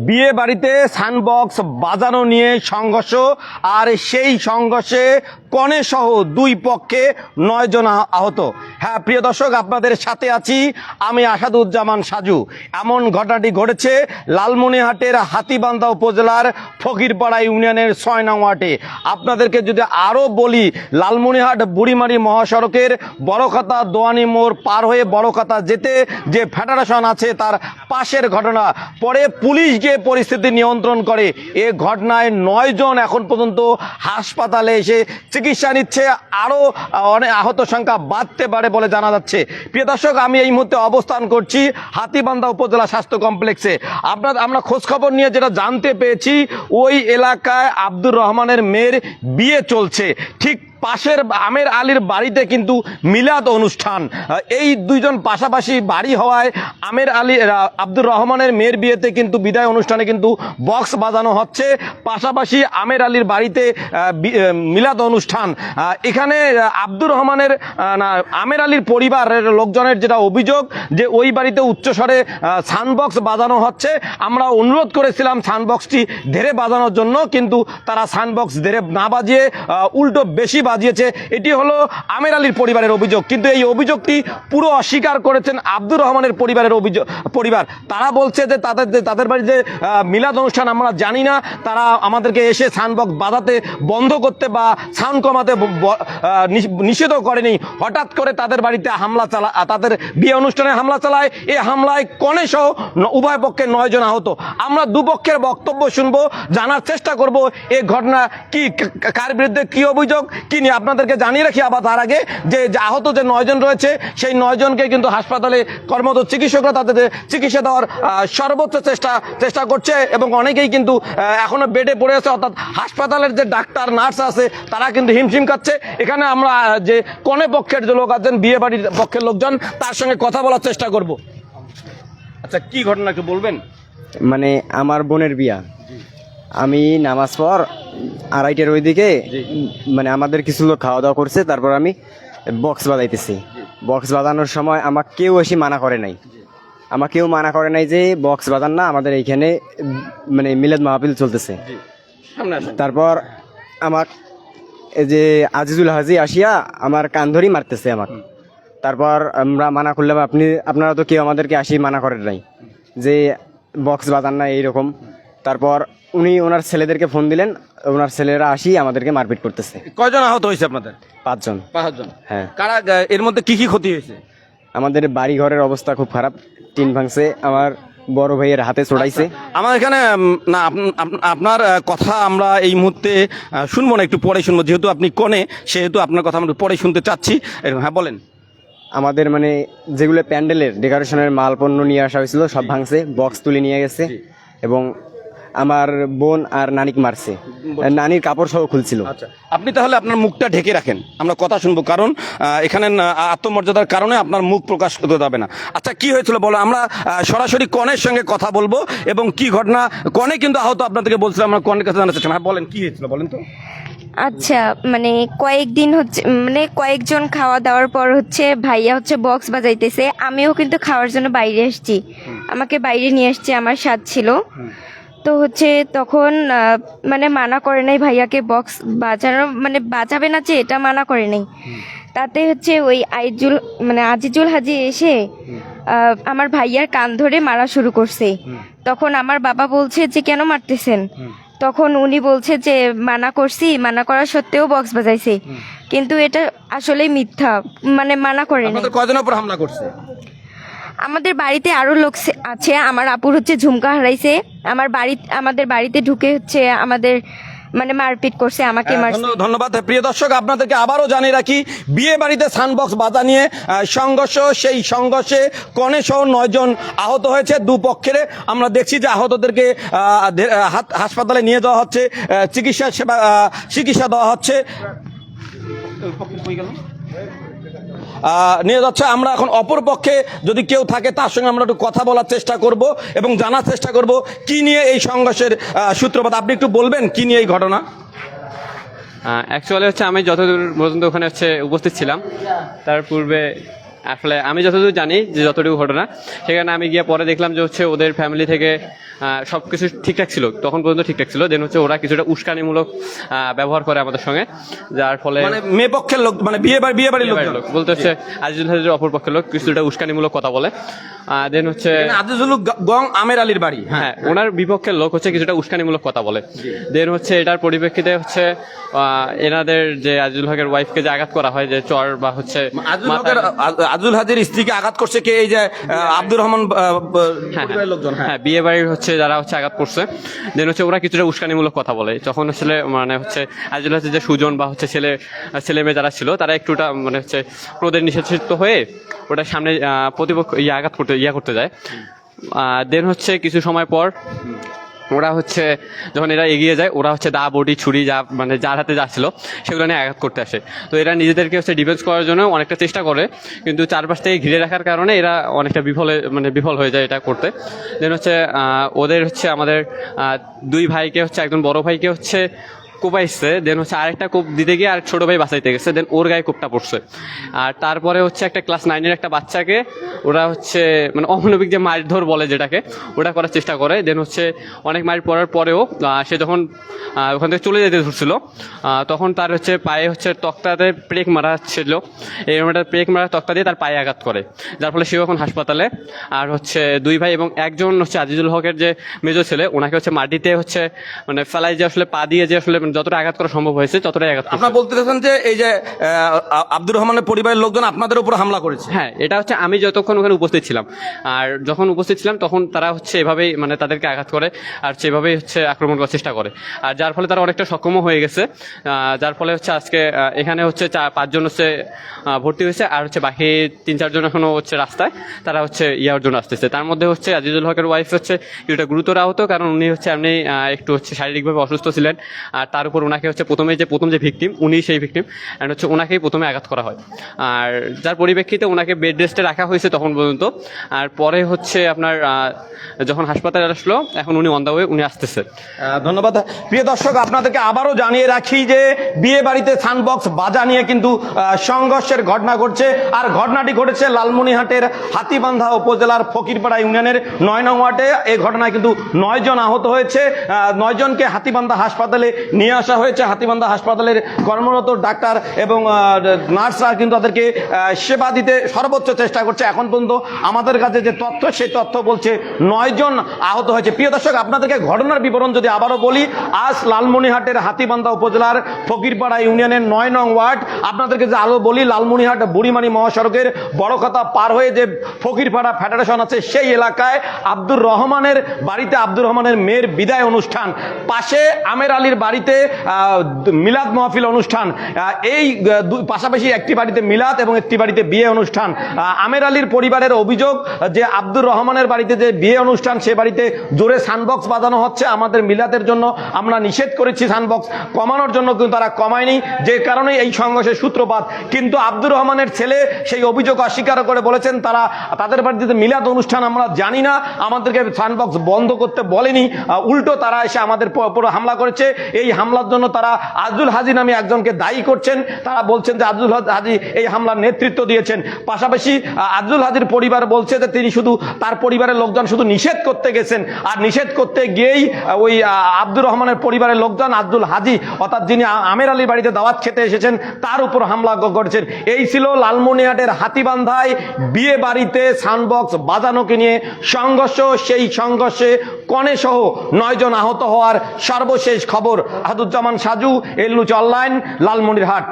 বিয়ে বাড়িতে সাউন্ডবক্স বাজানো নিয়ে সংঘর্ষ, আর সেই সংঘর্ষে কনে সহ দুই পক্ষে 9 জন আহত। হ্যাঁ প্রিয় দর্শক, আপনাদের সাথে আছি আমি আসাদুজ্জামান সাজু। এমন ঘটনাটি ঘটেছে লালমনিরহাটের হাতীবান্ধা উপজেলার ফকিরপাড়া ইউনিয়নের 6 নং ওয়ার্ডে। আপনাদেরকে যদি আরও বলি, লালমনিরহাট বুড়িমারি মহাসড়কের বড়খাতা দোয়ানি মোড় পার হয়ে বড়খাতা যেতে যে ফেডারেশন আছে তার পাশের ঘটনা। পরে পুলিশ গিয়ে পরিস্থিতি নিয়ন্ত্রণ করে। এ ঘটনায় 9 জন এখন পর্যন্ত হাসপাতালে এসে চিকিৎসা নিচ্ছে, আরও অনেক আহত সংখ্যা বাড়তে পারে বলে জানা যাচ্ছে। প্রিয় দর্শক, আমি এই মুহূর্তে অবস্থান করছি হাতীবান্ধা উপজেলা স্বাস্থ্য কমপ্লেক্সে। আমরা খোঁজখবর নিয়ে যেটা জানতে পেরেছি, ওই এলাকায় আব্দুর রহমানের মেয়ের বিয়ে চলছে। ঠিক পাশের আমের আলীর বাড়িতে কিন্তু মিলাদ অনুষ্ঠান। এই দুইজন পাশাপাশি বাড়ি হওয়ায় আমের আলী আব্দুর রহমানের মেয়ের বিয়েতে কিন্তু বিদায় অনুষ্ঠানে কিন্তু বক্স বাজানো হচ্ছে, পাশাপাশি আমের আলীর বাড়িতে মিলাদ অনুষ্ঠান। এখানে আব্দুর রহমানের আমের আলীর পরিবারের লোকজনের যেটা অভিযোগ, যে ওই বাড়িতে উচ্চস্বরে সাউন্ডবক্স বাজানো হচ্ছে। আমরা অনুরোধ করেছিলাম সাউন্ডবক্সটি ধীরে বাজানোর জন্য, কিন্তু তারা সাউন্ডবক্স ধীরে না বাজিয়ে উল্টো বেশি বাজিয়েছে। এটি হলো আমের আলীর পরিবারের অভিযোগ, কিন্তু এই অভিযোগটি পুরো অস্বীকার করেছেন আব্দুর রহমানের পরিবারের পরিবার। তারা বলছে যে তাদের বাড়িতে মিলাদ অনুষ্ঠান আমরা জানি না, তারা আমাদেরকে এসে সাউন্ডবক্স বাজাতে বন্ধ করতে বা সাউন্ড কমাতে নিষেধ করেনি। হঠাৎ করে তাদের বাড়িতে তাদের বিয়ে অনুষ্ঠানে হামলা চালায়। এই হামলায় কনে সহ উভয় পক্ষে 9 জন আহত। আমরা দুপক্ষের বক্তব্য শুনবো, জানার চেষ্টা করব এই ঘটনা কি, কার বিরুদ্ধে কি অভিযোগ কি নিয়ে। আপনাদেরকে জানিয়ে রাখি আবার তার আগে, যে আহত যে 9 জন রয়েছে সেই 9 জনকে কিন্তু হাসপাতালে কর্মরত চিকিৎসকরা তাদের চিকিৎসা দেওয়ার সর্বোচ্চ চেষ্টা করছে, এবং অনেকেই কিন্তু এখনো বেডে পড়ে আছে। অর্থাৎ হাসপাতালের যে ডাক্তার নার্স আছে তারা কিন্তু হিমশিম খাচ্ছে। এখানে আমরা যে কনে পক্ষের যে লোক আছেন, বিয়ে বাড়ির পক্ষের লোকজন, তার সঙ্গে কথা বলার চেষ্টা করব। আচ্ছা, কি ঘটনা একটু বলবেন? মানে আমার বোনের বিয়া, আমি নামাজ পর 2:30টার ওইদিকে মানে আমাদের কিছু লোক খাওয়া দাওয়া করছে, তারপর আমি বক্স বাজাইতেছি। বক্স বাজানোর সময় আমাকে কেউ এসে মানা করে নাই, যে বক্স বাজান না, আমাদের এইখানে মানে মিলাদ মাহফিল চলতেছে। তারপর আমার এই যে আজিজুল হাজি আসিয়া আমার কান ধরি মারতেছে আমাকে। তারপর আমরা মানা করলাম, আপনারা তো কেউ আমাদেরকে আসি মানা করেন নাই যে বক্স বাজান না এইরকম। তারপর উনি ওনার ছেলেদেরকে ফোন দিলেন, ওনার ছেলেরা আসি আমাদেরকে মারপিট করতেছে। কয়জন আহত হয়েছে আপনাদের? 5 জন। 5 জন? হ্যাঁ। কারা, এর মধ্যে কি কি ক্ষতি হয়েছে? আমাদের বাড়ি ঘরের অবস্থা খুব খারাপ, টিন ভাঙছে, আমার বড় ভাইয়ের হাতে চড়াইছে। আমার এখানে না, আপনার কথা আমরা এই মুহূর্তে শুনবো না, একটু পরে শুনবো, যেহেতু আপনি কোণে, সেহেতু আপনার কথা আমরা পরে শুনতে চাচ্ছি। হ্যাঁ বলেন। আমাদের মানে যেগুলো প্যান্ডেলের ডেকোরেশনের মাল পণ্য নিয়ে আসা হয়েছিল সব ভাঙছে, বক্স তুলে নিয়ে গেছে, এবং আমার বোন আর নানিক মারছে, নানির কাপড় সহ খুলছিল। আচ্ছা, আপনি তাহলে আপনার মুখটা ঢেকে রাখেন, আমরা কথা শুনবো, কারণ এখানে আত্মমর্যাদার কারণে আপনার মুখ প্রকাশ করতে যাবে না। আচ্ছা, কি হয়েছিল বলো, আমরা সরাসরি কনের সঙ্গে কথা বলবো এবং কি ঘটনা। কনে কিন্তু আহত, আপনাদেরকে বলছিলাম, আমরা কনের কাছে জানার চেষ্টা। হ্যাঁ বলেন, কি হয়েছিল বলেন তো। আচ্ছা, মানে কয়েকদিন হচ্ছে, মানে কয়েকজন খাওয়া দাওয়ার পর হচ্ছে ভাইয়া হচ্ছে বক্স বাজাইতেছে। আমিও কিন্তু খাওয়ার জন্য বাইরে এসেছি, আমাকে বাইরে নিয়ে আসছে, আমার সাথ ছিল। তো হচ্ছে তখন মানে মানা করে নাই ভাইয়াকে বক্স বাজানো, মানে বাজাবে না যে এটা মানা করে নাই। তাতে হচ্ছে ওই আজিজুল হাজি এসে আমার ভাইয়ার কান ধরে মারা শুরু করছে। তখন আমার বাবা বলছে যে কেন মারতেছেন, তখন উনি বলছে যে মানা করছি, মানা করা সত্ত্বেও বক্স বাজাইছে, কিন্তু এটা আসলে মিথ্যা, মানে মানা করে নাই। কয়জনের উপর হামলা করছে? আমাদের বাড়িতে আরো লোক আছে, আমার আপুর হচ্ছে ঝুমকা হারাইছে, আমাদের বাড়িতে ঢুকে হচ্ছে আমাদের মানে মারপিট করছে, আমাকে মারছে। ধন্যবাদ। প্রিয় দর্শক, আপনাদেরকে আবারও জানিয়ে রাখি, বিয়ে বাড়িতে সাউন্ডবক্স বাজা নিয়ে সংঘর্ষ, সেই সংঘর্ষে কনে সহ 9 জন আহত হয়েছে দুপক্ষের। আমরা দেখছি যে আহতদেরকে হাসপাতালে নিয়ে যাওয়া হচ্ছে, চিকিৎসা দেওয়া হচ্ছে, নিয়ে যাচ্ছে। আমরা এখন অপর পক্ষে যদি কেউ থাকে তার সঙ্গে আমরা একটু কথা বলার চেষ্টা করব এবং জানার চেষ্টা করব কি নিয়ে এই সংঘর্ষের সূত্রপাত। আপনি একটু বলবেন কি নিয়ে এই ঘটনা? অ্যাকচুয়ালি হচ্ছে আমি যতদূর পর্যন্ত ওখানে হচ্ছে উপস্থিত ছিলাম, তার পূর্বে আসলে আমি যতদূর জানি যে যতটুকু ঘটনা, সেখানে আমি গিয়ে পরে দেখলাম যে হচ্ছে ওদের ফ্যামিলি থেকে সবকিছু ঠিকঠাক ছিল, তখন পর্যন্ত ঠিকঠাক ছিল। দেন হচ্ছে ওরা কিছুটা উস্কানিমূলক ব্যবহার করে আমাদের সঙ্গে, যার ফলে মানে মেয়ে পক্ষের লোক, মানে বিয়ে বাড়ির লোক বলতে হচ্ছে আজিজুল হাজির অপর পক্ষের লোক কিছুটা উস্কানিমূলক কথা বলে। দেন হচ্ছে আজিজুল গং আমের আলীর বাড়ি, হ্যাঁ ওনার বিপক্ষের লোক হচ্ছে কিছুটা উস্কানিমূলক কথা বলে। দেন হচ্ছে এটার পরিপ্রেক্ষিতে হচ্ছে এনাদের যে আজিজুল হকের ওয়াইফকে যে আঘাত করা হয়, যে চর বা হচ্ছে আজিজুল হাজির স্ত্রীকে আঘাত করছে কে? এই যে আব্দুর রহমান পরিবারের লোকজন। হ্যাঁ বিয়ে বাড়ির হচ্ছে যারা হচ্ছে আঘাত করছে। দেন হচ্ছে ওরা কিছুটা উস্কানিমূলক কথা বলে, যখন আসলে মানে হচ্ছে আজিজুল হাজির যে সুজন বা হচ্ছে ছেলে মেয়ে যারা ছিল তারা একটুটা মানে হচ্ছে ক্রোধের নিষেধিত হয়ে ওটা সামনে প্রতিপক্ষ আঘাত করতে যায়। দেন হচ্ছে কিছু সময় পর ওরা হচ্ছে যখন এরা এগিয়ে যায়, ওরা হচ্ছে দা বটি ছুরি যা মানে যার হাতে যাচ্ছিল সেগুলো নিয়ে আঘাত করতে আসে। তো এরা নিজেদেরকে হচ্ছে ডিফেন্স করার জন্য অনেকটা চেষ্টা করে, কিন্তু চারপাশ থেকে ঘিরে রাখার কারণে এরা অনেকটা বিফল হয়ে যায় এটা করতে। দেন হচ্ছে ওদের হচ্ছে আমাদের দুই ভাইকে হচ্ছে একজন বড় ভাইকে হচ্ছে কোপাইছে, দেন হচ্ছে আরেকটা কোপ দিতে গিয়ে আর ছোট ভাই বাঁচাইতে গেছে, দেন ওর গায়ে কোপটা পড়ছে। আর তারপরে হচ্ছে একটা ক্লাস 9-এর একটা বাচ্চাকে ওরা হচ্ছে মানে অমানবিক যে মারধর বলে যেটাকে, ওটা করার চেষ্টা করে। দেন হচ্ছে অনেক মার পড়ার পরেও সে যখন ওখান থেকে চলে যেতে ধরছিল, তখন তার হচ্ছে পায়ে হচ্ছে তক্তাতে ব্রেক মারা ছিল, এরকম একটা ব্রেক মারা তক্তা দিয়ে তার পায়ে আঘাত করে, যার ফলে সেও এখন হাসপাতালে। আর হচ্ছে দুই ভাই এবং একজন হচ্ছে আজিজুল হকের যে মেজর ছেলে, ওনাকে হচ্ছে মাটিতে হচ্ছে মানে ফেলাই যে আসলে পা দিয়ে যে আসলে যতটা আঘাত করা সম্ভব হয়েছে ততটাই আঘাত করছে। আপনারা বলতে চাচ্ছেন যে এই যে আব্দুর রহমানের পরিবারের লোকজন আপনাদের উপর হামলা করেছে? হ্যাঁ, এটা হচ্ছে আমি যতক্ষণ ওখানে উপস্থিত ছিলাম, আর যখন উপস্থিত ছিলাম তখন তারা হচ্ছে এভাবেই মানে তাদেরকে আঘাত করে আর সেভাবেই হচ্ছে আক্রমণ করার চেষ্টা করে, আর যার ফলে তারা অনেকটা সক্ষমও হয়ে গেছে। যার ফলে হচ্ছে আজকে এখানে হচ্ছে 4-5 জন হচ্ছে ভর্তি হয়েছে, আর হচ্ছে বাকি 3-4 জন এখনো হচ্ছে রাস্তায়, তারা হচ্ছে ইয়ার জন্য আসতেছে। তার মধ্যে হচ্ছে আজিজুল হকের ওয়াইফ হচ্ছে কিছুটা গুরুতর আহত, কারণ উনি হচ্ছে এমনি একটু হচ্ছে শারীরিকভাবে অসুস্থ ছিলেন, আর তার উপর ওনাকে হচ্ছে প্রথম যে ভিকটিম উনি সেই ভিকটিম, অ্যান্ড হচ্ছে ওনাকেই প্রথমে আঘাত করা হয়, আর যার পরিপ্রেক্ষিতে ওনাকে বেড রেস্টে রাখা হয়েছে তখন পর্যন্ত। আর পরে হচ্ছে আপনার যখন হাসপাতালে আসলো, এখন উনি অন দ্য ওয়ে, উনি আসতেছে। ধন্যবাদ। প্রিয় দর্শক, আপনাদেরকে আবারও জানিয়ে রাখি যে বিয়ে বাড়িতে সাউন্ডবক্স বাজা নিয়ে কিন্তু সংঘর্ষের ঘটনা ঘটছে, আর ঘটনাটি ঘটেছে লালমনিরহাটের হাতীবান্ধা উপজেলার ফকিরপাড়া ইউনিয়নের 9 নং ওয়ার্ডে। এই ঘটনায় কিন্তু 9 জন আহত হয়েছে। 9 জনকে হাতীবান্ধা হাসপাতালে নিয়ে আসা হয়েছে। হাতীবান্ধা হাসপাতালের কর্মরত ডাক্তার এবং নার্সরা কিন্তু তাদেরকে সেবা দিতে সর্বোচ্চ চেষ্টা করছে। এখন পর্যন্ত আমাদের কাছে যে তথ্য, সেই তথ্য বলছে 9 জন আহত হয়েছে। প্রিয় দর্শক, আপনাদেরকে ঘটনার বিবরণ যদি আবারও বলি, আজ লালমনিরহাটের হাতীবান্ধা উপজেলার ফকিরপাড়া ইউনিয়নের 9 নং ওয়ার্ড, আপনাদেরকে যে আলো বলি, লালমনিরহাট বুড়িমারি মহাসড়কের বড় কথা পার হয়ে যে ফকিরপাড়া ফেডারেশন আছে, সেই এলাকায় আব্দুর রহমানের বাড়িতে আব্দুর রহমানের মেয়ের বিদায় অনুষ্ঠান, পাশে আমের আলীর বাড়িতে মিলাদ মাহফিল অনুষ্ঠান। এই পাশাপাশি একটি বাড়িতে মিলাদ এবং একটি বাড়িতে বিয়ে অনুষ্ঠান। আমের আলীর পরিবারের অভিযোগ যে আব্দুর রহমানের বাড়িতে যে বিয়ে অনুষ্ঠান, সে বাড়িতে জোরে সাউন্ডবক্স বাজানো হচ্ছে। আমাদের মিলাদের জন্য আমরা নিষেধ করেছি, সাউন্ডবক্স কমানোর জন্য, কিন্তু তারা কমায়নি, যে কারণে এই সংঘর্ষের সূত্রপাত। কিন্তু আব্দুর রহমানের ছেলে সেই অভিযোগ অস্বীকার করে বলেছেন তাদের বাড়িতে মিলাদ অনুষ্ঠান আমরা জানি না, আমাদেরকে সাউন্ডবক্স বন্ধ করতে বলেনি, উল্টো তারা এসে আমাদের উপর হামলা করেছে। এই হামলার জন্য তারা আব্দুল হাজি নামে একজনকে দায়ী করছেন। তারা বলছেন যে আব্দুল হাজি এই হামলার নেতৃত্ব দিয়েছেন। পাশাপাশি আব্দুল হাজির পরিবার বলছে যে তিনি শুধু, তার পরিবারের লোকজন শুধু নিষেধ করতে গেছেন, আর নিষেধ করতে গিয়েই ওই আব্দুর রহমানের পরিবারের লোকজন আব্দুল হাজি, অর্থাৎ যিনি আমের আলীর বাড়িতে দাওয়াত খেতে এসেছেন, তার উপর হামলা করেছেন। এই ছিল লালমনিরহাটের হাতীবান্ধায় বিয়ে বাড়িতে সাউন্ডবক্স বাজানোকে নিয়ে সংঘর্ষ। সেই সংঘর্ষে কনে সহ 9 জন আহত হওয়ার সর্বশেষ খবর। আহাদুজ্জামান সাজু, এল নিউজ অনলাইন, লালমনিরহাট।